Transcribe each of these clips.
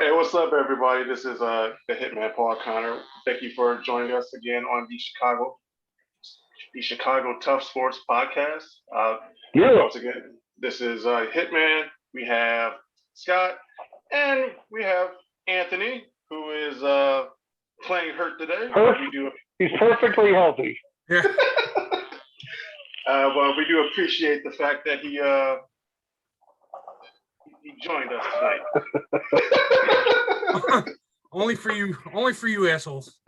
Hey, what's up, everybody? This is the Hitman Paul Connor. Thank you for joining us again on the Chicago Tough Sports Podcast. Yeah. Once again, this is Hitman. We have Scott, and we have Anthony, who is playing hurt today. He's perfectly healthy. Yeah. Well, we do appreciate the fact that he joined us tonight. Only for you assholes.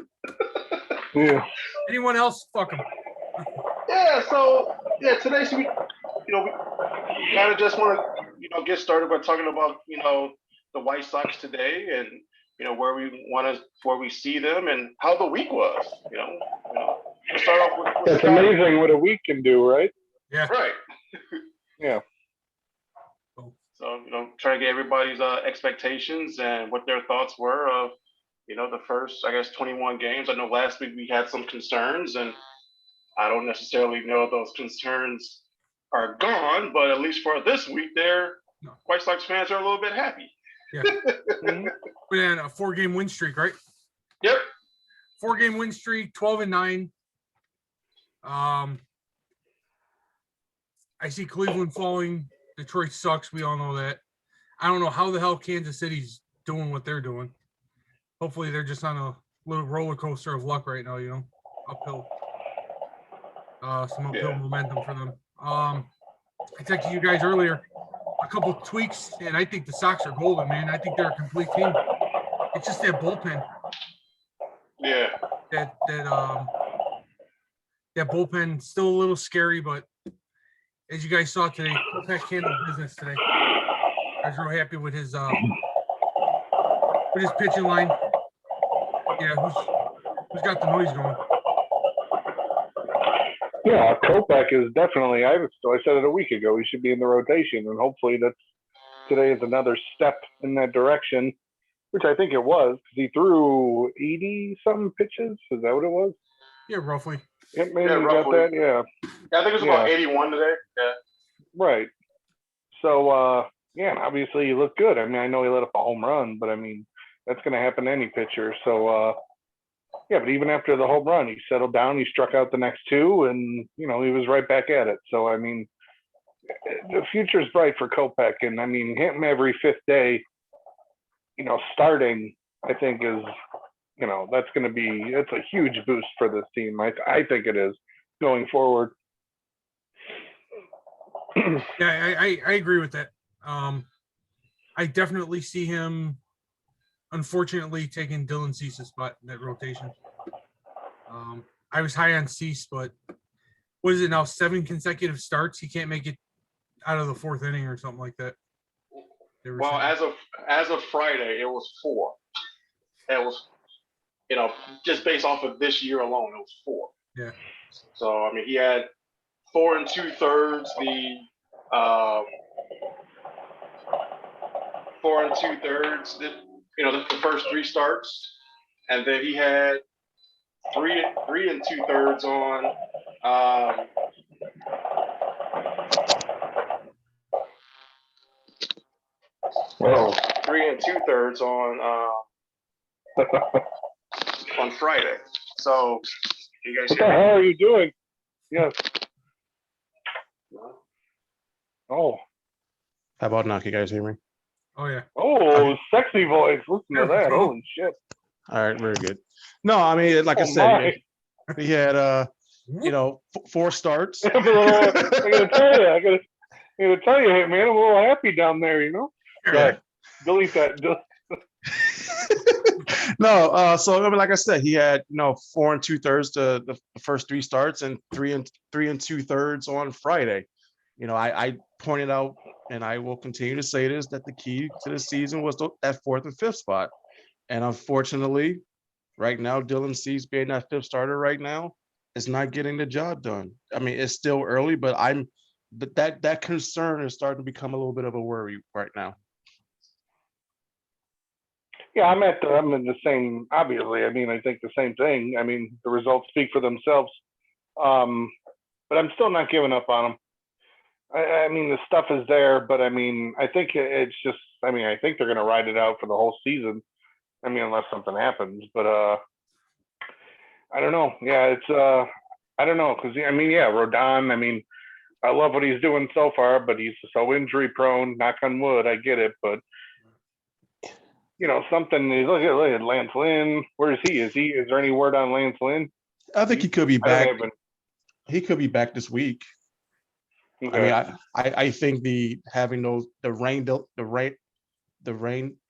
Yeah. Anyone else? Fuck them. Yeah. So today we kind of just want to get started by talking about the White Sox today and where we see them and how the week was. Let's start off with It's amazing what a week can do, right? Yeah. Right. Yeah. So trying to get everybody's expectations and what their thoughts were of the first 21 games. I know last week we had some concerns, and I don't necessarily know if those concerns are gone, but at least for this week, White Sox fans are a little bit happy. Yeah. We had a 4-game win streak, right? Yep. 4-game win streak, 12-9. I see Cleveland falling. Detroit sucks. We all know that. I don't know how the hell Kansas City's doing what they're doing. Hopefully they're just on a little roller coaster of luck right now, uphill. Some uphill momentum for them. I texted you guys earlier a couple of tweaks, and I think the Sox are golden, man. I think they're a complete team. It's just that bullpen. Yeah. That bullpen still a little scary, but as you guys saw today, Kopech handled business today. I was real happy with his pitching line. Yeah, who's got the noise going? Yeah, Kopech is definitely. I said it a week ago. He should be in the rotation, and hopefully today is another step in that direction, which I think it was because he threw 80-something pitches. Is that what it was? Yeah, roughly. Yeah, maybe got that. Yeah. I think it was about 81 today. Yeah. Right. So, obviously he looked good. I mean, I know he let up a home run, but I mean, that's going to happen to any pitcher. So, but even after the home run, he settled down. He struck out the next two, and he was right back at it. So, I mean, the future's bright for Kopech, and I mean, him every fifth day, starting, I think is, that's a huge boost for this team. I think it is going forward. Yeah, I agree with that. I definitely see him, unfortunately, taking Dylan Cease's spot in that rotation. I was high on Cease, but what is it now? 7 consecutive starts. He can't make it out of the 4th inning or something like that. Well, as of Friday, it was 4. It was, just based off of this year alone, it was 4. Yeah. So I mean, he had 4 2/3. The 4 2/3. The first 3 starts, and then he had 3 2/3 on. 3 2/3 on Friday. So you guys. What the hell are you doing? Yes. Oh. How about now? Can you guys hear me? Oh, yeah. Oh, sexy voice. Listen to that. Holy shit. All right, very good. No, I mean, like I said, he had 4 starts. I gotta tell you, man, I'm a little happy down there, Yeah. Delete that. No, so I mean, like I said, he had 4 2/3 to the first 3 starts and 3 2/3 on Friday. I pointed out, and I will continue to say this, that the key to the season was that 4th and 5th spot. And unfortunately, right now, Dylan Cease being that 5th starter right now is not getting the job done. I mean, it's still early, but that concern is starting to become a little bit of a worry right now. Yeah, I'm in the same, obviously. I mean, I think the same thing. I mean, the results speak for themselves. But I'm still not giving up on him. I mean, the stuff is there, but I mean, I think it's just. I mean, I think they're going to ride it out for the whole season. I mean, unless something happens, but I don't know. Yeah, it's I don't know because I mean, yeah, Rodon. I mean, I love what he's doing so far, but he's so injury prone. Knock on wood, I get it, but you know, something. Look at Lance Lynn. Where is he? Is there any word on Lance Lynn? I think he could be I don't back. even. He could be back this week. Okay. I mean, I think having the rain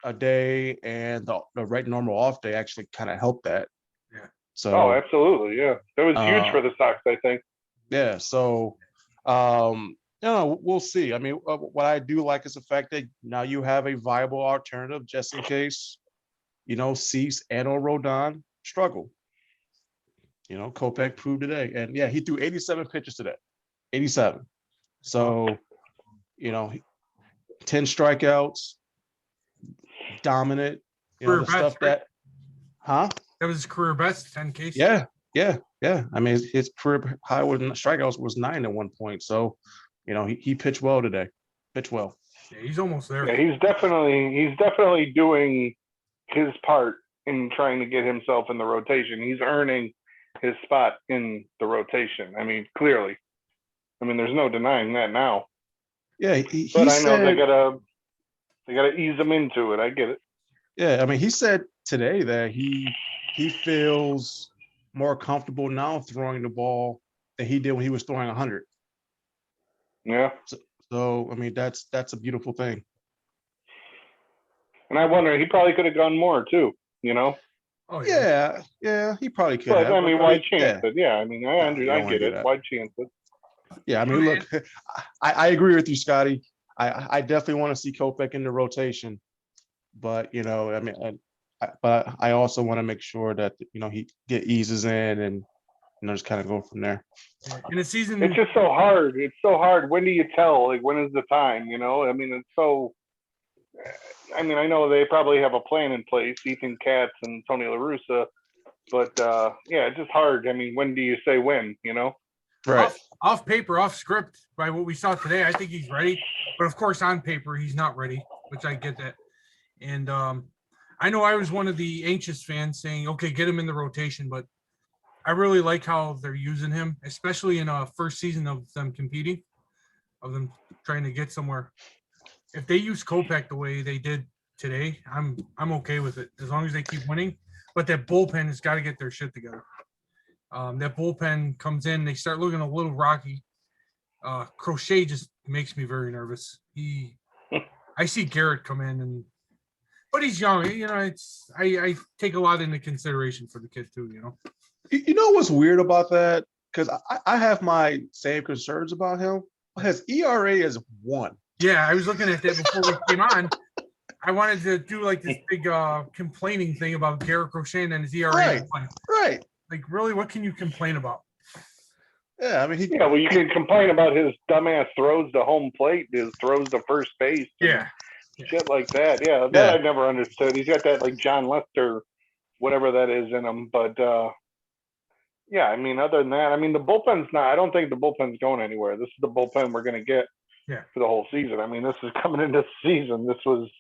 a day and the right normal off day actually kind of helped that. Yeah. So Oh, absolutely. Yeah. That was huge for the Sox, I think. yeah. So we'll see. I mean, what I do like is the fact that now you have a viable alternative just in case, Cease and or Rodon struggle. Kopech proved today. And yeah, he threw 87 pitches today. 87. So, 10 strikeouts, dominant, Career the best, stuff right? that, That was his career best, 10 Ks. Yeah. I mean, his career high with strikeouts was 9 at one point. So, he pitched well today. Pitched well. Yeah, he's almost there. Yeah, he's definitely doing his part in trying to get himself in the rotation. He's earning his spot in the rotation. I mean, clearly. I mean, there's no denying that now. Yeah, but I know they gotta ease him into it. I get it. Yeah, I mean, he said today that he feels more comfortable now throwing the ball than he did when he was throwing 100. Yeah. So I mean, that's a beautiful thing. And I wonder, he probably could have gone more too. Oh Yeah, he probably could But have. I mean, why chance it? Yeah, I mean, I get it. Why chance it? Yeah, I mean, look, I agree with you, Scotty. I definitely want to see Kopech in the rotation, but I mean, but I also want to make sure that he eases in and just kind of go from there. In a season, it's just so hard. It's so hard. When do you tell? Like, when is the time? I mean, it's so. I mean, I know they probably have a plan in place, Ethan Katz and Tony La Russa, but yeah, it's just hard. I mean, when do you say when? Right. Off paper, off script, by what we saw today, I think he's ready. But of course, on paper, he's not ready, which I get that. And I know I was one of the anxious fans saying, okay, get him in the rotation. But I really like how they're using him, especially in a first season of them competing, of them trying to get somewhere. If they use Kopech the way they did today, I'm okay with it as long as they keep winning. But that bullpen has got to get their shit together. That bullpen comes in, they start looking a little rocky. Crochet just makes me very nervous. I see Garrett come in, but he's young. I take a lot into consideration for the kid too. You know what's weird about that? Because I have my same concerns about him. His ERA is 1. Yeah, I was looking at that before we came on. I wanted to do like this big complaining thing about Garrett Crochet and his ERA. Right. Like, really, what can you complain about? Yeah, I mean, well, you can complain about his dumbass throws to home plate, his throws to first base. Shit like that. Yeah, that I never understood. He's got that like John Lester, whatever that is in him. But yeah, I mean, other than that, I mean, the bullpen's not. I don't think the bullpen's going anywhere. This is the bullpen we're going to get for the whole season. I mean, this is coming into the season. This was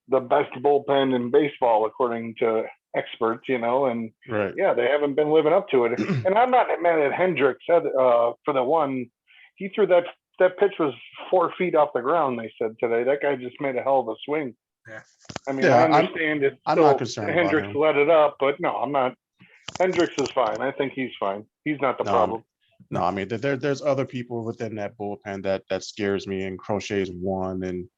the best bullpen in baseball, according to experts, and yeah, they haven't been living up to it. And I'm not mad at Hendricks for the one. He threw that pitch was 4 feet off the ground. They said today that guy just made a hell of a swing. Yeah. I mean, I understand it. I'm not concerned. Hendricks let it up, but no, I'm not. Hendricks is fine. I think he's fine. He's not the problem. No, I mean, there's other people within that bullpen that scares me, and Crochet's one, and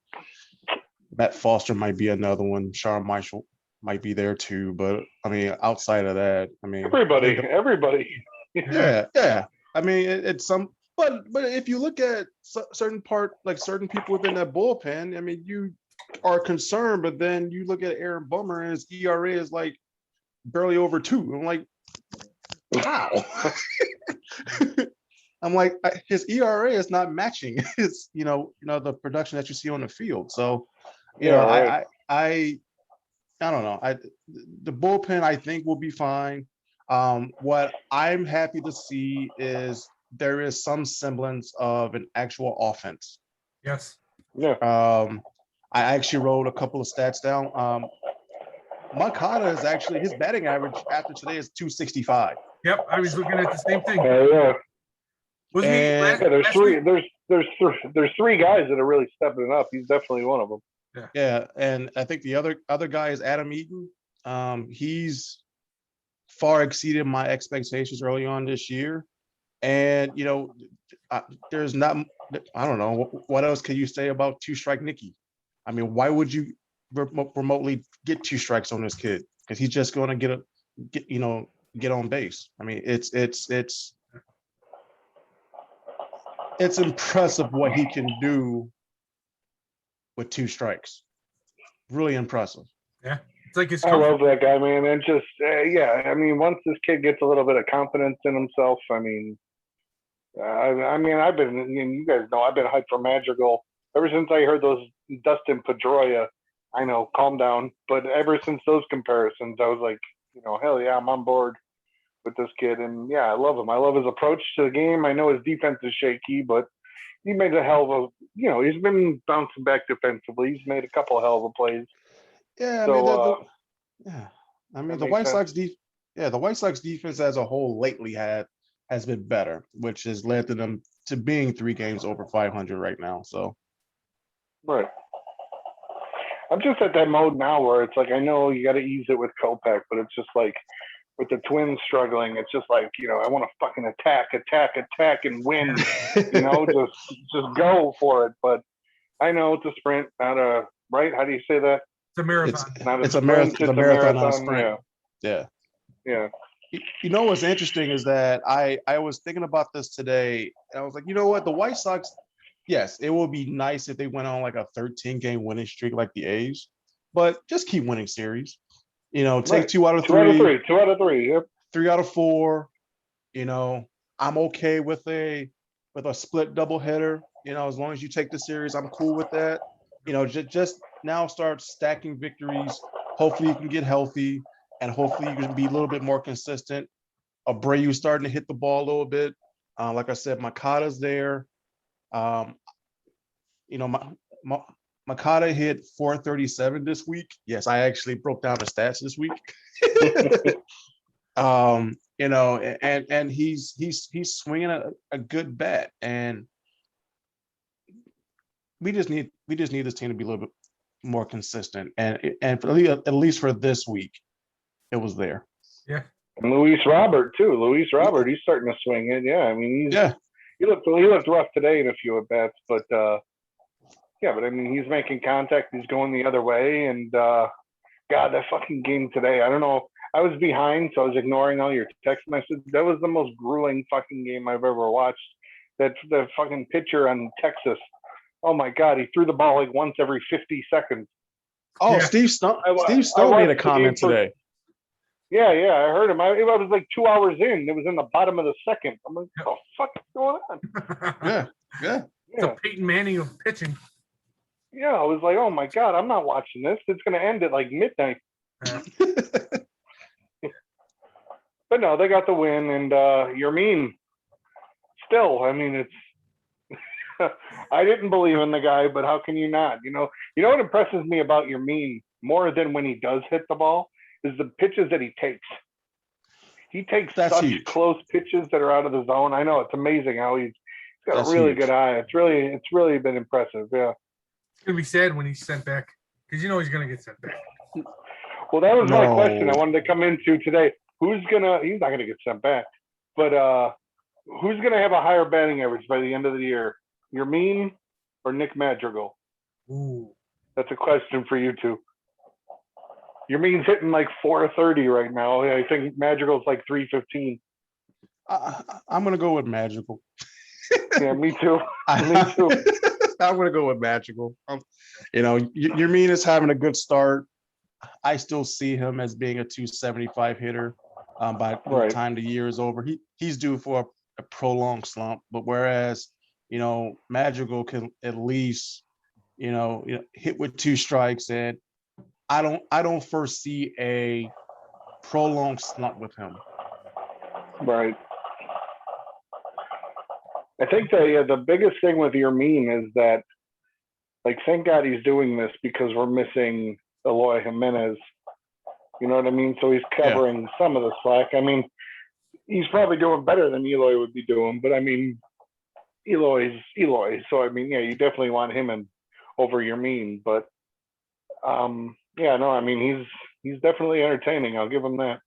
Matt Foster might be another one. Sean Marshall might be there too, but I mean, outside of that, I mean, everybody. Yeah. I mean, it's some, but if you look at certain people within that bullpen, I mean, you are concerned, but then you look at Aaron Bummer and his ERA is like barely over 2. I'm like, wow. I'm like, his ERA is not matching his, the production that you see on the field. So, I don't know. The bullpen I think will be fine. What I'm happy to see is there is some semblance of an actual offense. Yes. Yeah. I actually wrote a couple of stats down. Makata is actually, his batting average after today is 265. Yep. I was looking at the same thing. Yeah. Wasn't he And- Yeah, there's last three. week? There's three guys that are really stepping it up. He's definitely one of them. Yeah, and I think the other guy is Adam Eaton. He's far exceeded my expectations early on this year. And, there's not, I don't know, what else can you say about two-strike Nicky? I mean, why would you remotely get two strikes on this kid? Because he's just going to get on base. I mean, it's impressive what he can do with two strikes. Really impressive. It's like his I comfort. love that guy, man. And just, yeah, I mean, once this kid gets a little bit of confidence in himself, I mean, I've been, and you guys know, I've been hyped for Madrigal ever since I heard those Dustin Pedroia. I know, calm down. But ever since those comparisons, I was like, hell yeah, I'm on board with this kid. And yeah, I love him. I love his approach to the game. I know his defense is shaky, but he made a hell of a, he's been bouncing back defensively. He's made a couple of hell of a plays. Yeah, I So, mean, that the makes White sense. Sox the White Sox defense as a whole lately has been better, which has led to them to being 3 games over 500 right now. So Right. I'm just at that mode now where it's like, I know you got to ease it with Kopech, but it's just like with the Twins struggling, it's just like, I want to fucking attack and win, just go for it. But I know it's a sprint, not a, right? How do you say that? It's a marathon. Not it's a sprint, marathon. It's a marathon, not a marathon. sprint. Yeah. Yeah. Yeah. You know what's interesting is that I was thinking about this today, and I was like, you know what, the White Sox, yes, it would be nice if they went on like a 13-game winning streak like the A's, but just keep winning series. Take Right. 2 out of 2 out of 3, 3. 2 out of 3. Yep. 3 out of 4. I'm okay with a split doubleheader. As long as you take the series, I'm cool with that. Just now start stacking victories. Hopefully you can get healthy, and hopefully you can be a little bit more consistent. Abreu starting to hit the ball a little bit. Like I said, Makata's there. Makata hit 437 this week. Yes, I actually broke down the stats this week. And he's swinging a good bat, and we just need this team to be a little bit more consistent, and at least for this week, it was there. Yeah. And Luis Robert too. Luis Robert, he's starting to swing it. Yeah, I mean, he looked rough today in a few at bats, but but I mean, he's making contact. He's going the other way, and God, that fucking game today. I don't know. I was behind, so I was ignoring all your text messages. That was the most grueling fucking game I've ever watched. That the fucking pitcher on Texas. Oh my God, he threw the ball like once every 50 seconds. Oh, Yeah. Steve Stone I made a watched the comment game today. Yeah, I heard him. I was like 2 hours in. It was in the bottom of the second. I'm like, what the fuck is going on? Yeah. It's a Peyton Manning of pitching. Yeah, I was like, oh my God, I'm not watching this. It's going to end at like midnight. But no, they got the win, and Yermin, still, I mean, it's, I didn't believe in the guy, but how can you not? You know what impresses me about Yermin more than when he does hit the ball is the pitches that he takes. He takes such huge. close pitches that are out of the zone. I know, it's amazing how he's got That's a really huge. good eye. It's really been impressive. Yeah. It's gonna be sad when he's sent back because he's gonna get sent back. Well, that was my No. question I wanted to come into today. He's not gonna get sent back, but who's gonna have a higher batting average by the end of the year? Yermin or Nick Madrigal? Ooh. That's a question for you two. Yermin's hitting like 430 right now. I think Madrigal's like 315. I'm gonna go with Magical. Yeah, me too. Me too. I'm gonna go with Magical. Yermin is having a good start. I still see him as being a 275 hitter by the Right. time the year is over. He's due for a prolonged slump, but whereas Madrigal can at least hit with 2 strikes, and I don't foresee a prolonged slump with him. Right. I think the biggest thing with your meme is that, like, thank God he's doing this because we're missing Eloy Jimenez. You know what I mean? So he's covering some of the slack. I mean, he's probably doing better than Eloy would be doing, but I mean, Eloy's Eloy. So I mean, yeah, you definitely want him in over your meme. But yeah, no, I mean, he's definitely entertaining. I'll give him that.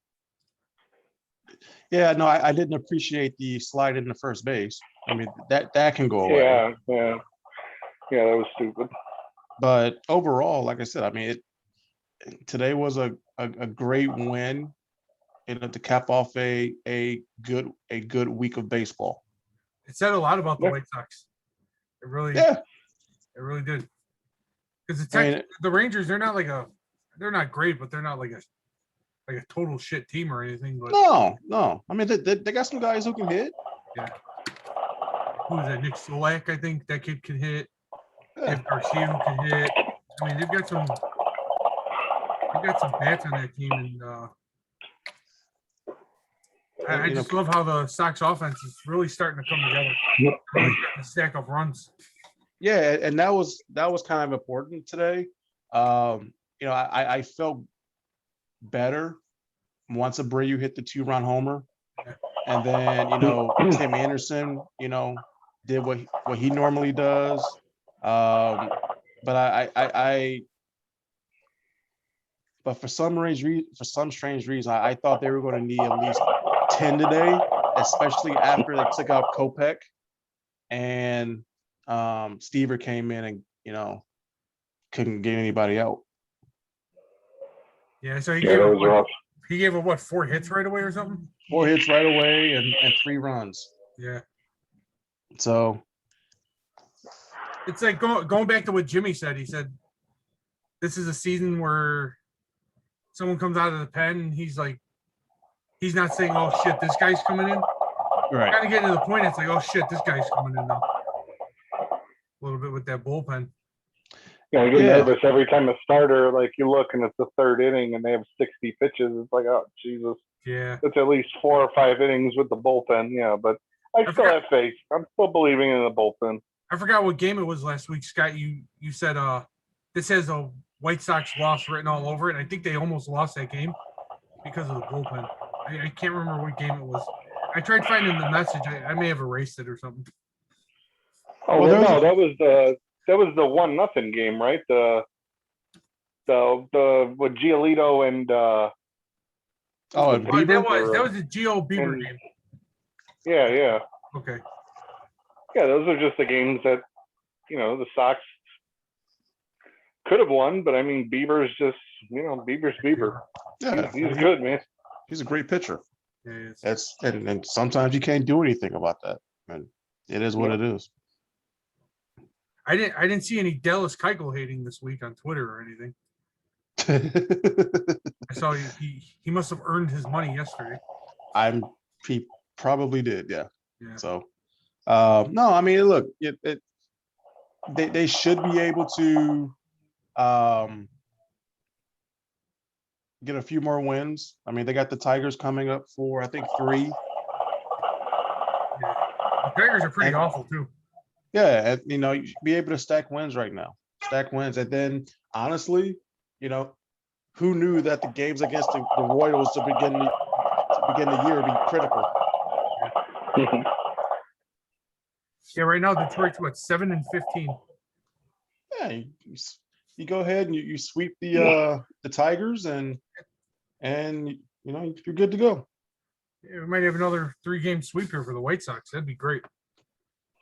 Yeah, no, I didn't appreciate the slide into first base. I mean, that can go away. Yeah, that was stupid. But overall, like I said, I mean, today was a great win, to cap off a good week of baseball. It said a lot about the Yeah. White Sox. It really did. Because the Rangers, they're not not great, but they're not like a total shit team or anything. But No. I mean, they got some guys who can hit. who is that? Nick Solak, I think that kid can hit. Yeah. If Garcia who can hit. I mean, they've got some bats on that team, and I just love how the Sox offense is really starting to come together. Really starting to stack up runs. Yeah, and that was kind of important today. I felt better once Abreu hit the 2-run homer, and then Tim Anderson, did what he normally does. But for some strange reason, I thought they were going to need at least 10 today, especially after they took out Kopech and Stever came in and couldn't get anybody out. Yeah, so he gave up what, 4 hits right away or something? 4 hits right away and 3 runs. Yeah. So it's like going back to what Jimmy said. He said this is a season where someone comes out of the pen and he's not saying, "Oh shit, this guy's coming in." right. Kind of getting to the point. It's like, "Oh shit, this guy's coming in now." A little bit with that bullpen. Yeah, I get nervous every time a starter, like, you look and it's the 3rd inning and they have 60 pitches. It's like, oh Jesus. Yeah. It's at least 4 or 5 innings with the bullpen. Yeah, but I still have faith. I'm still believing in the bullpen. I forgot what game it was last week, Scott. You said this has a White Sox loss written all over it. I think they almost lost that game because of the bullpen. I can't remember what game it was. I tried finding the message. I may have erased it or something. Oh well, no, that was the 1-0 game, right? The with Giolito and Bieber? that was the Gio Bieber game. Yeah. Okay. Yeah, those are just the games that the Sox could have won, but I mean, Bieber's just Bieber's Bieber. Yeah, he's good, man. He's a great pitcher. Yeah, That's and sometimes you can't do anything about that. And it is what it is. I didn't see any Dallas Keuchel hating this week on Twitter or anything. I saw he must have earned his money yesterday. He probably did, yeah. So no, I mean, look, they should be able to get a few more wins. I mean, they got the Tigers coming up for, I think, 3. Yeah. The Tigers are pretty awful too. Yeah, you should be able to stack wins right now. Stack wins. And then, honestly, who knew that the games against the Royals to begin the year would be critical? Yeah, right now Detroit's what, 7-15. Yeah, you go ahead and you sweep the Tigers and you're good to go. Yeah, we might have another 3-game sweep here for the White Sox. That'd be great.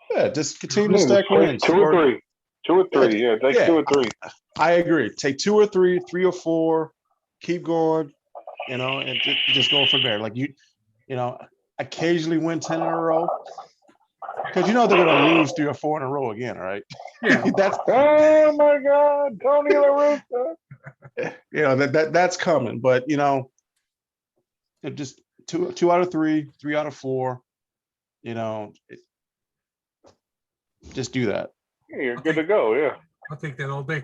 Yeah, just continue to stack wins. 2 or 3. 2 or 3. Yeah, take 2 or 3. I agree. Take 2 or 3, 3 or 4. Keep going, and just go from there. Like occasionally win 10 in a row. Because they're going to lose 3 or 4 in a row again, right? Yeah. Oh my God, Tony La Russa. That's coming. But just 2 out of 3, 3 out of 4. Just do that. Yeah, you're good to go. Yeah. I'll take that all day.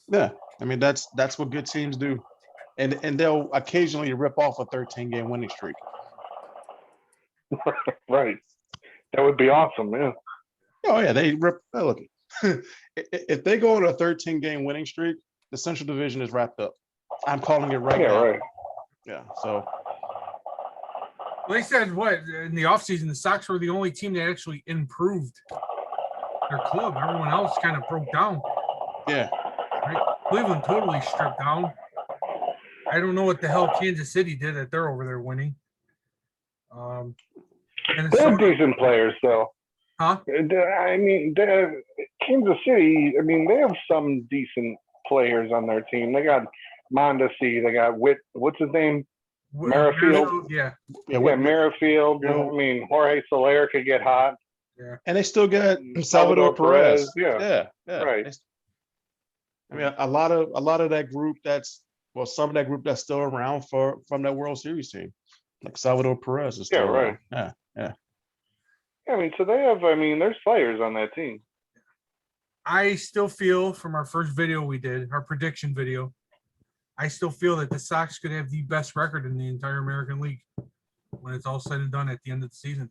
Yeah, I mean that's what good teams do, and they'll occasionally rip off a 13-game winning streak. Right. That would be awesome, yeah. Oh yeah, they rip. Look, if they go on a 13-game winning streak, the Central Division is wrapped up. I'm calling it right Yeah, now. right. Yeah. So Well, they said what in the offseason, the Sox were the only team that actually improved their club. Everyone else kind of broke down. yeah, Right? Cleveland totally stripped down. I don't know what the hell Kansas City did that they're over there winning. They have Minnesota, decent players, though. huh? I mean, Kansas City. I mean, they have some decent players on their team. They got Mondesi. They got what's his name? Merrifield. Yeah. yeah. Yeah, Merrifield. you know- I mean, Jorge Soler could get hot. And they still get Salvador Perez. Yeah. Yeah. Right. I mean, a lot of that group some of that group that's still around from that World Series team, like Salvador Perez is still Yeah, right. around. Yeah. I mean, so they have. I mean, there's players on that team. I still feel from our first video we did, our prediction video, I still feel that the Sox could have the best record in the entire American League when it's all said and done at the end of the season.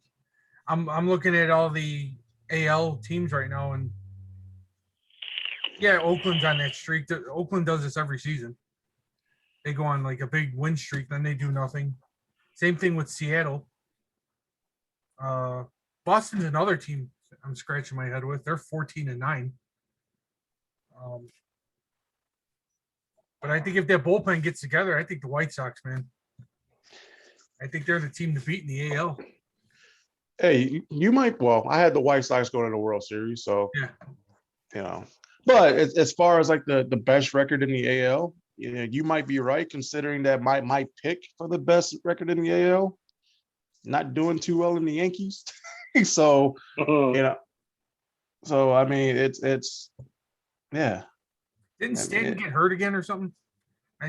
I'm looking at all the AL teams right now, and yeah, Oakland's on that streak. Oakland does this every season. They go on like a big win streak, then they do nothing. Same thing with Seattle. Boston's another team I'm scratching my head with. They're 14-9. But I think if that bullpen gets together, I think the White Sox, man. I think they're the team to beat in the AL. Hey, you might. Well, I had the White Sox going to the World Series, so Yeah. you know. But as far as like the best record in the AL, you might be right considering that my pick for the best record in the AL, not doing too well in the Yankees. So so I mean it's yeah. Didn't I mean, Stanton get hurt again or something? I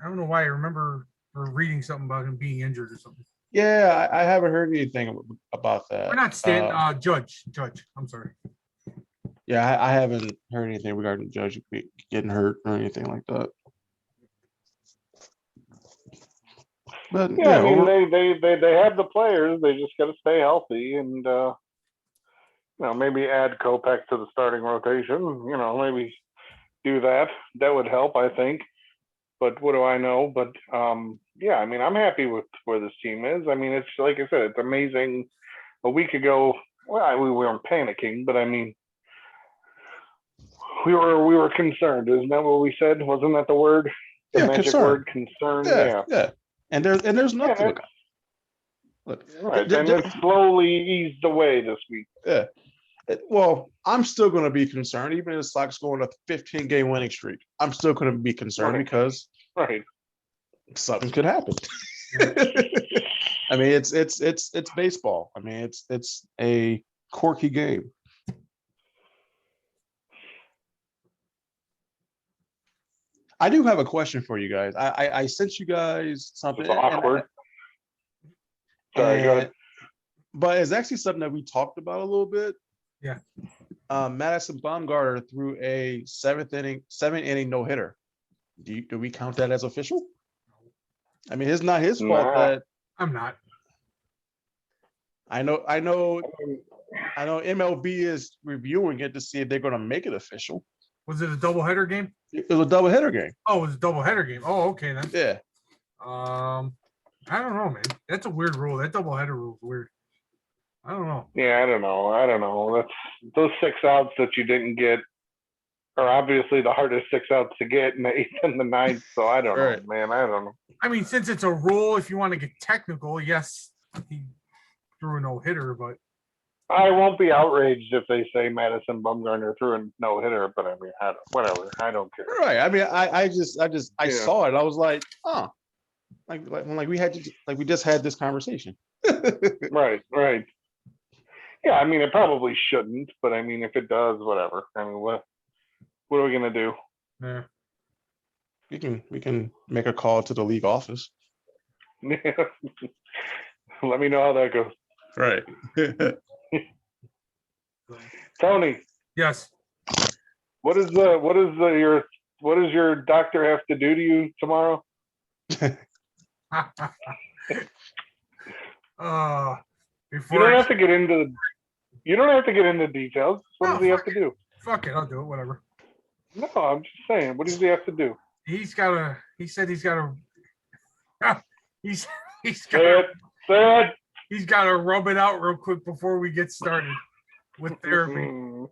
don't know why I remember reading something about him being injured or something. Yeah, I haven't heard anything about that. Or not Stanton, Judge. I'm sorry. Yeah, I haven't heard anything regarding Judge getting hurt or anything like that. But Yeah, I mean, they have the players. They just got to stay healthy and maybe add Kopech to the starting rotation. Maybe do that. That would help, I think. But what do I know? But yeah, I mean, I'm happy with where this team is. I mean, it's like I said, it's amazing. A week ago, well, we weren't panicking, but I mean, we were concerned. Isn't that what we said? Wasn't that the word? The magic concern. word, concern. Yeah. And there's nothing. Look, right, and it slowly eased away this week. Yeah. Well, I'm still going to be concerned, even if the Sox go on a 15-game winning streak. I'm still going to be concerned because something could happen. I mean, it's baseball. I mean, it's a quirky game. I do have a question for you guys. I sent you guys something. It's awkward. Sorry, go ahead. But it's actually something that we talked about a little bit. Yeah. Madison Bumgarner threw a seventh inning no hitter. Do we count that as official? I mean, it's not his fault that I'm not. I know MLB is reviewing it to see if they're going to make it official. Was it a doubleheader game? It was a doubleheader game. Oh, it was a doubleheader game. Oh, okay then. Yeah. I don't know, man. That's a weird rule. That doubleheader rule is weird. I don't know. Yeah, I don't know. That's those 6 outs that you didn't get are obviously the hardest 6 outs to get in the 8th and the 9th. So I don't know, man. I don't know. I mean, since it's a rule, if you want to get technical, yes, he threw a no hitter, but I won't be outraged if they say Madison Bumgarner threw a no hitter. But I mean, whatever. I don't care. Right. I mean, I saw it. I was like, oh, like we just had this conversation. Right. Yeah, I mean, it probably shouldn't, but I mean, if it does, whatever. I mean, what are we gonna do? yeah. We can make a call to the league office. Let me know how that goes. Right. Tony, Yes. what does your doctor have to do to you tomorrow? Before You don't have to get into You don't have to get into details. What No, does he have fuck to do? Fuck it, I'll do it. Whatever. No, I'm just saying. What does he have to do? He's got to. He said he's got to. He's he's got Say it. Say it. he's got to rub it out real quick before we get started with therapy. Mm.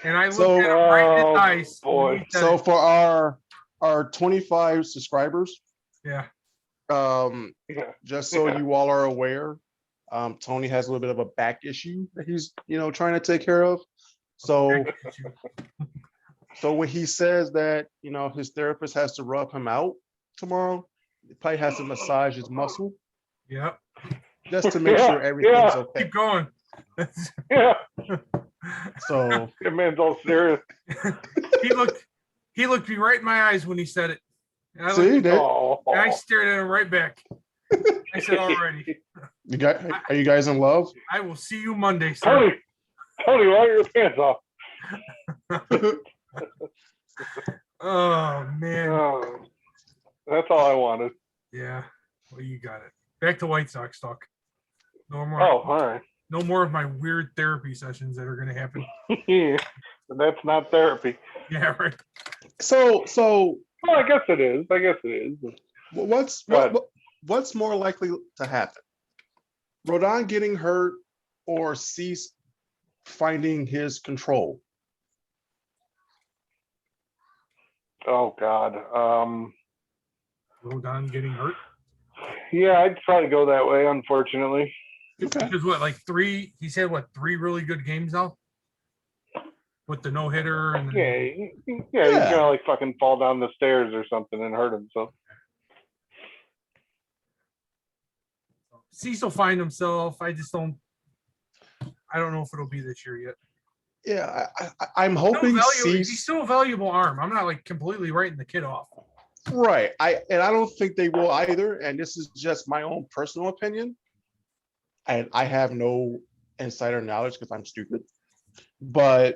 And I looked So- at him right in his Oh, eyes. when boy. he said So it. for our 25 subscribers, Yeah. um, Yeah. just so Yeah. you all are aware, Tony has a little bit of a back issue that he's, trying to take care of. So, so when he says that, his therapist has to rub him out tomorrow, he probably has to massage his muscle Yep. just to make Yeah, sure everything's yeah. okay. Keep going. Yeah. So, That man's all serious. He looked me right in my eyes when he said it. And I, see, looked, that, Oh. and I stared at him right back. I said, already, are you guys in love? I will see you Monday, sir. Tony, why are your pants off? Oh man. Oh, that's all I wanted. Yeah. Well, you got it. Back to White Sox talk. No more. Oh, all right. No more of my weird therapy sessions that are going to happen. That's not therapy. Yeah, right. So Well, I guess it is. I guess it is. what's more likely to happen? Rodon getting hurt or Cease finding his control? Oh God. Rodon getting hurt. Yeah, I'd probably go that way. Unfortunately. Okay. Because what, like three? He's had what, 3 really good games now, with the no hitter and then, Yeah, he's Yeah. gonna like fucking fall down the stairs or something and hurt himself. Cease will find himself. I just don't. I don't know if it'll be this year yet. Yeah, I'm Still hoping he's Cease. still a valuable arm. I'm not like completely writing the kid off. Right. I don't think they will either. And this is just my own personal opinion. And I have no insider knowledge because I'm stupid. But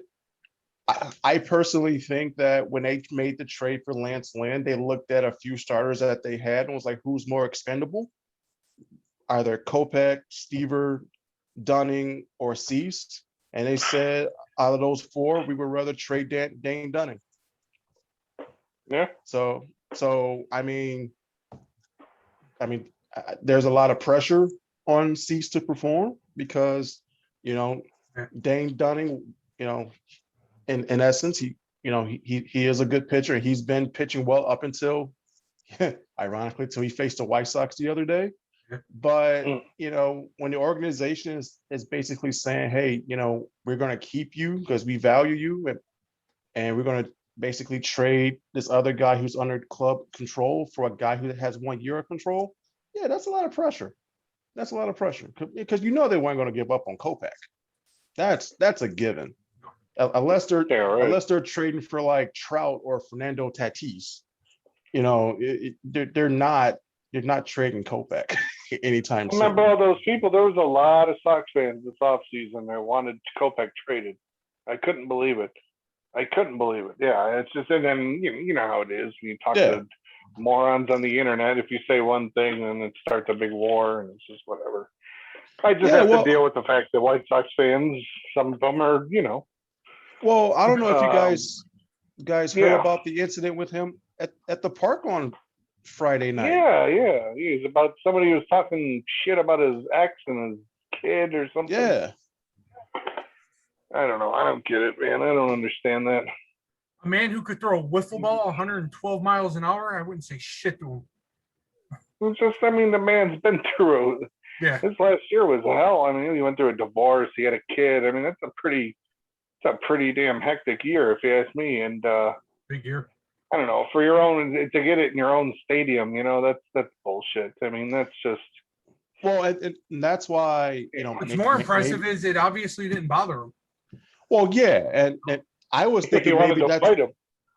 I personally think that when they made the trade for Lance Lynn, they looked at a few starters that they had and was like, who's more expendable? Either Kopech, Stever, Dunning, or Cease. And they said out of those 4, we would rather trade Dane Dunning. Yeah. So I mean, there's a lot of pressure on Cease to perform because Dane Dunning, in essence, he is a good pitcher. He's been pitching well up until, ironically, until he faced the White Sox the other day. But when the organization is basically saying, hey, we're going to keep you because we value you, and we're going to basically trade this other guy who's under club control for a guy who has 1 year of control. Yeah, that's a lot of pressure. That's a lot of pressure because they weren't going to give up on Kopech. That's a given. Unless they're trading for like Trout or Fernando Tatis, they're not trading Kopech anytime soon. Remember all those people? There was a lot of Sox fans this offseason that wanted Kopech traded. I couldn't believe it. Yeah, it's just, and then you know how it is. You talk to morons on the internet. If you say one thing, then it starts a big war, and it's just whatever. I just have to deal with the fact that White Sox fans, some of them are, Well, I don't know if you guys heard yeah. about the incident with him at the park on Friday night. Yeah. He's about somebody who was talking shit about his ex and his kid or something. Yeah. I don't know. I don't get it, man. I don't understand that. A man who could throw a wiffle ball 112 miles an hour, I wouldn't say shit to him. It's just, the man's been through. Yeah. His last year was hell. He went through a divorce. He had a kid. That's a pretty damn hectic year, if you ask me. And Big year. I don't know, for your own, to get it in your own stadium, that's bullshit. That's just. Well, and that's why What's more impressive is it obviously didn't bother him. Well, yeah, and I was He thinking wanted maybe to that's fight him.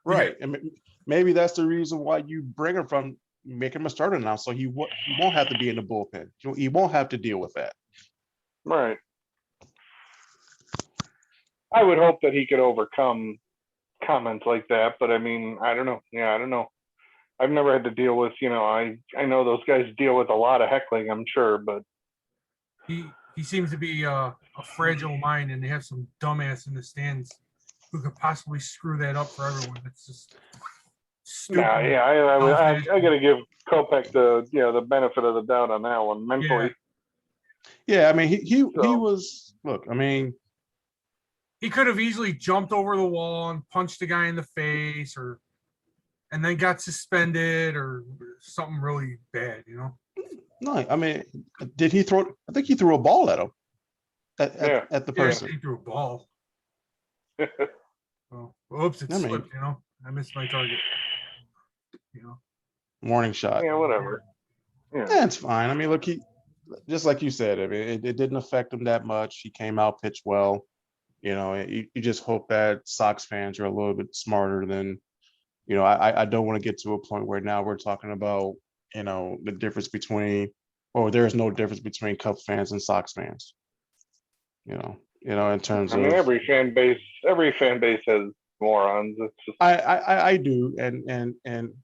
right, and maybe that's the reason why you bring him from, make him a starter now, so he won't have to be in the bullpen. He won't have to deal with that. Right. I would hope that he could overcome comments like that, but I don't know. Yeah, I don't know. I've never had to deal with, I know those guys deal with a lot of heckling, I'm sure, but he seems to be a fragile mind, and they have some dumbass in the stands who could possibly screw that up for everyone. It's just stupid. Nah, yeah, I got to give Kopech the benefit of the doubt on that one mentally. Yeah, I mean, he So- was, look, I mean, He could have easily jumped over the wall and punched the guy in the face, and then got suspended or something really bad, you know. no, I mean, did he throw? I think he threw a ball at him. Yeah. At the Yeah, person. he threw a ball. Oh, oops, it I mean- slipped. You know, I missed my target. You know, Warning shot. Yeah, whatever. Yeah. Yeah, it's fine. I mean, look, he just like you said, I mean, it didn't affect him that much. He came out, pitched well. You know, you just hope that Sox fans are a little bit smarter than, you know, I don't want to get to a point where now we're talking about, you know, the difference between, or there's no difference between Cubs fans and Sox fans. You know, in terms I mean, of, every fan base has morons. It's just I do, and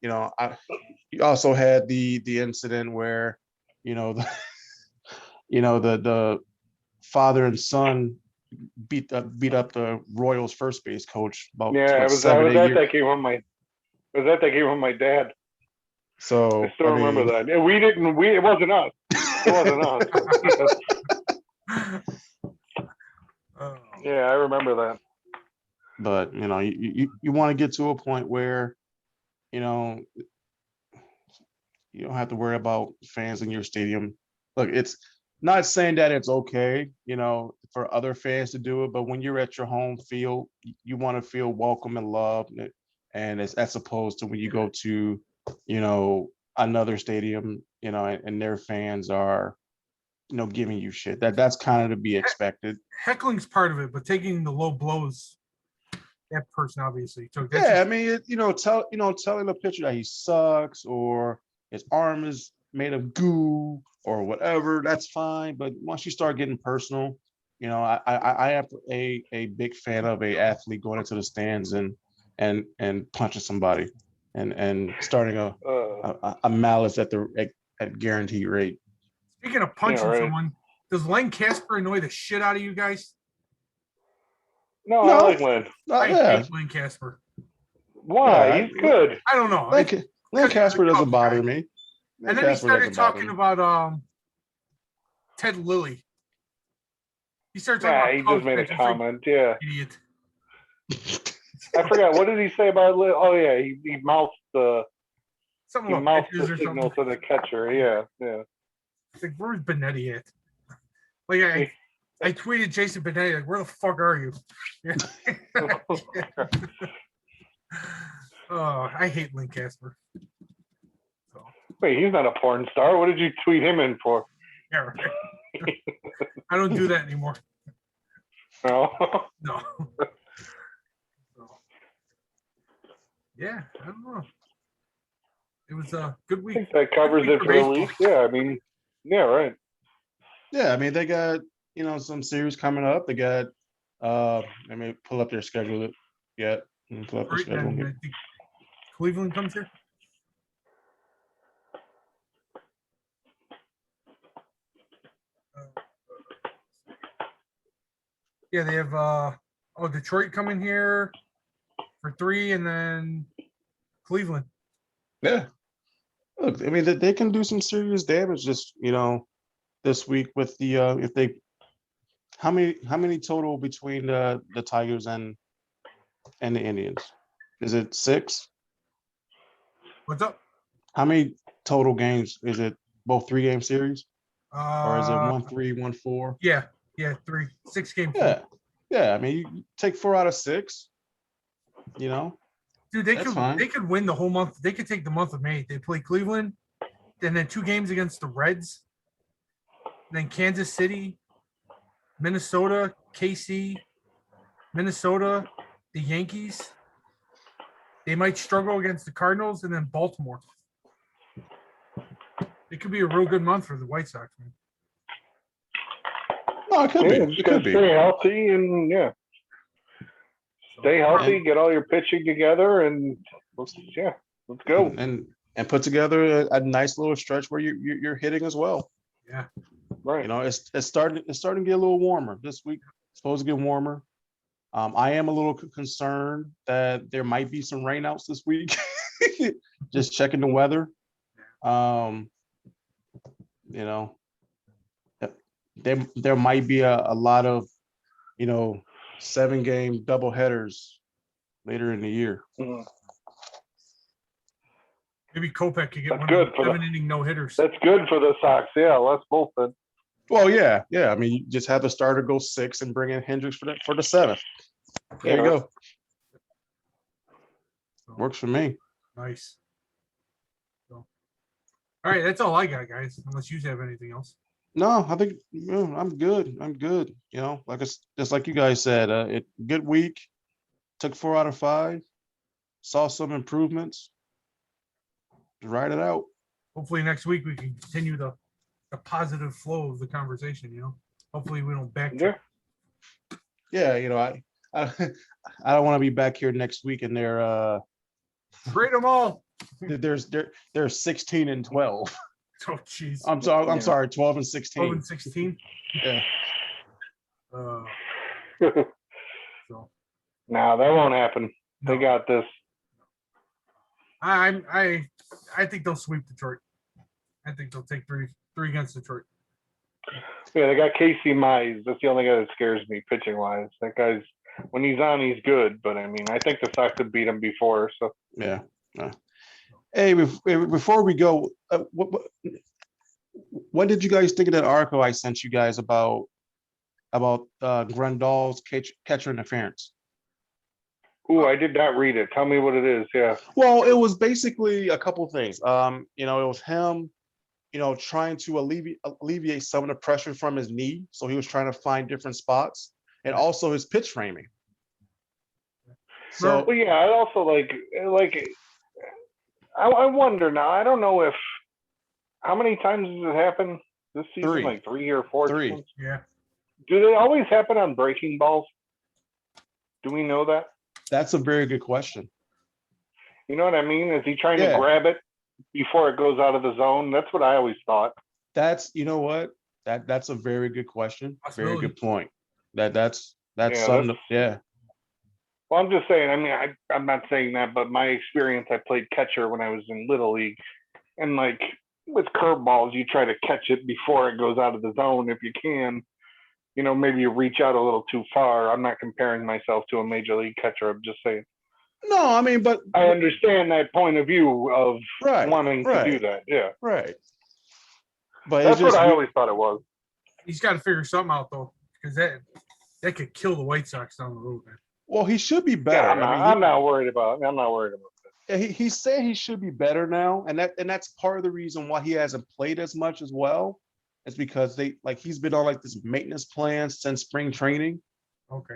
you know, you also had the incident where, you know, the father and son beat up the Royals first base coach about I was 7, 8 at years. that game with my dad. So I still remember that. Yeah, it wasn't us. It wasn't us. oh, Yeah, I remember that. But you know, you want to get to a point where, you know, you don't have to worry about fans in your stadium. Look, it's not saying that it's okay, you know, for other fans to do it, but when you're at your home field, you want to feel welcome and loved, and it's as opposed to when you go to, you know, another stadium, you know, and their fans are, you know, giving you shit. That's kind of to be expected. heckling's part of it, but taking the low blows, that person obviously took. That's Yeah, I just- mean, telling the pitcher that he sucks or his arm is made of goo or whatever, that's fine. But once you start getting personal, you know, I am a big fan of a athlete going into the stands and punching somebody and starting a malice at guaranteed rate. Speaking of punching right. someone, does Len Casper annoy the shit out of you guys? No, No. I like Lynn. I Yeah, hate Len Casper. Why? Yeah, He's good. I don't know. Len Casper doesn't bother me. Len And then he Casper started doesn't bother talking me. about Ted Lilly. He started talking Yeah, about he Cubs just made a pitchers, like, comment. Yeah, idiot. I forgot. What did he say about Lynn? Oh yeah, he mouthed the Something about pitches or signal something. to the catcher. Yeah. It's like, where's Benetti at? Like I tweeted Jason Benetti, like, where the fuck are you? Oh, I hate Len Casper. So, Wait, he's not a porn star. What did you tweet him in for? yeah, right. I don't do that anymore. No. No. So, yeah, I don't know. It was a good I week. think that covers Good it week for the for week. Yeah, I mean, yeah, right. Yeah, I mean, they got, you know, some series coming up. They got, let me pull up their schedule yet. Let me pull up the Right, schedule and I here. think Cleveland comes here. Yeah, they have Detroit coming here for 3, and then Cleveland. Yeah. Look, I mean, they can do some serious damage just, you know, this week with the, if they, how many total between the Tigers and the Indians? Is it 6? What's up? How many total games? Is it both 3-game series or is it Uh, 1-3, 1-4? yeah, 6 games. Yeah. Yeah. I mean, you take 4 out of 6, you know, Dude, That's fine. they could win the whole month. They could take the month of May. They play Cleveland, and then 2 games against the Reds, then Kansas City, Minnesota, KC, Minnesota, the Yankees. They might struggle against the Cardinals, and then Baltimore. It could be a real good month for the White Sox, man. no, it could Yeah, be. just It gotta could be. stay healthy and So, stay healthy. Get all your pitching together, and let's go. And put together a nice little stretch where you're hitting as well. Yeah. Right. You know, it's starting to get a little warmer this week. It's supposed to get warmer. I am a little concerned that there might be some rainouts this week. Just checking the weather. You know, there might be a lot of, 7-game double headers later in the year. Mhm. Maybe Kopech could get That's one good of for the the- 7-inning no hitters. That's good for the Sox. Yeah, less bullpen. Well, yeah. I mean, you just have the starter go 6 and bring in Hendricks for the 7th. There you Yeah. go. Works for me. Nice. So, all right, that's all I got, guys. Unless you have anything else. No, I think I'm good. I'm good. Just like you guys said, good week. Took 4 out of 5. Saw some improvements. Ride it out. Hopefully next week we can continue the positive flow of the conversation. Hopefully we don't backtrack. Yeah. Yeah, I don't want to be back here next week and Trade them all. they're 16 and 12. Oh, jeez. I'm sorry. I'm Yeah. sorry. 12 and 12 16. and 16. Yeah. So No, that won't happen. They no. got this. I think they'll sweep Detroit. I think they'll take three against Detroit. Yeah, they got Casey Mize. That's the only guy that scares me pitching wise. That guy's when he's on, he's good. But I mean, I think the Sox could beat him before. So Yeah. Hey, before we go, what did you guys think of that article I sent you guys about Grandal's catcher interference? ooh, I did not read it. Tell me what it is. Yeah. Well, it was basically a couple of things. It was him, trying to alleviate some of the pressure from his knee. So he was trying to find different spots, and also his pitch framing. So Well, yeah. I also like. I wonder now. I don't know if how many times does it happen this season? 3. Like 3 or 4 3. times? Yeah. Do they always happen on breaking balls? Do we know that? that's a very good question. You know what I mean? Is he trying Yeah. to grab it before it goes out of the zone? That's what I always thought. That's what that's a very good question. Very Possibility. good point. That's Yeah, something. Yeah. Well, I'm just saying. I mean, I'm not saying that, but my experience, I played catcher when I was in Little League, and like with curveballs, you try to catch it before it goes out of the zone if you can. Maybe you reach out a little too far. I'm not comparing myself to a major league catcher. I'm just saying. No, I mean, but I understand that point of view of right, wanting to do right, that. Yeah, right. But that's it's just what I always thought it was. He's got to figure something out though, because that could kill the White Sox down the road, man. well, he should be better. Yeah, I I'm not worried about. I'm not worried about that. mean, he's saying he should be better now, and that's part of the reason why he hasn't played as much as well. It's because he's been on like this maintenance plan since spring training. Okay.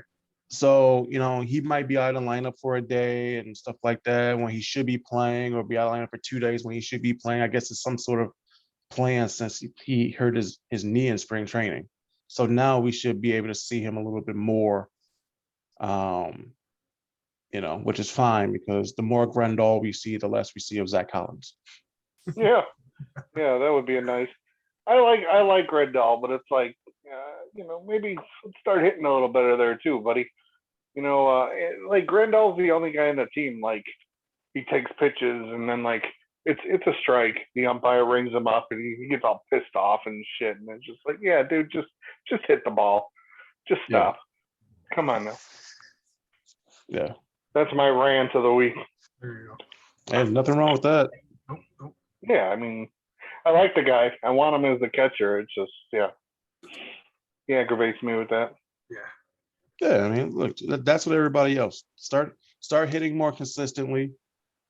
So, he might be out of lineup for a day and stuff like that when he should be playing, or be out of lineup for 2 days when he should be playing. I guess it's some sort of plan since he hurt his knee in spring training. So now we should be able to see him a little bit more, which is fine because the more Grandal we see, the less we see of Zach Collins. Yeah, that would be a nice. I like Red Doll, but it's like, maybe start hitting a little better there too, buddy. Like Grandal's the only guy in the team. Like he takes pitches and then like it's a strike. The umpire rings him up and he gets all pissed off and shit. And it's just like, yeah, dude, just hit the ball, just stop. Come on now. Yeah, That's my rant of the week. There you go. there's nothing wrong with that. Nope. Yeah, I mean, I like the guy. I want him as the catcher. It's just, he aggravates me with that. Yeah. Yeah, I mean, look, that's what everybody else start hitting more consistently.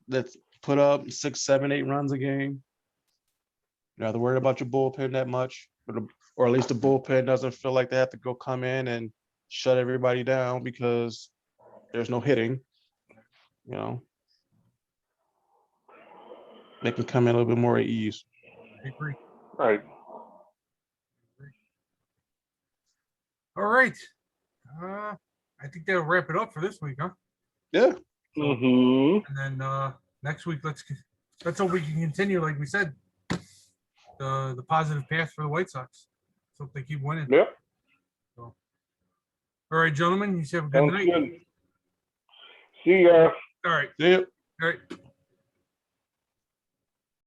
Let's put up 6, 7, 8 runs a game. You're not worried about your bullpen that much, or at least the bullpen doesn't feel like they have to go come in and shut everybody down because there's no hitting. They can come in a little bit more at ease. I agree. Right. All right. I think that'll wrap it up for this week, huh? Yeah. Mm-hmm. And then next week, let's hope we can continue, like we said, the positive path for the White Sox. So if they keep winning. Yep. All right, gentlemen, you have a good Sounds night. good. See ya. All right. Yeah. All right.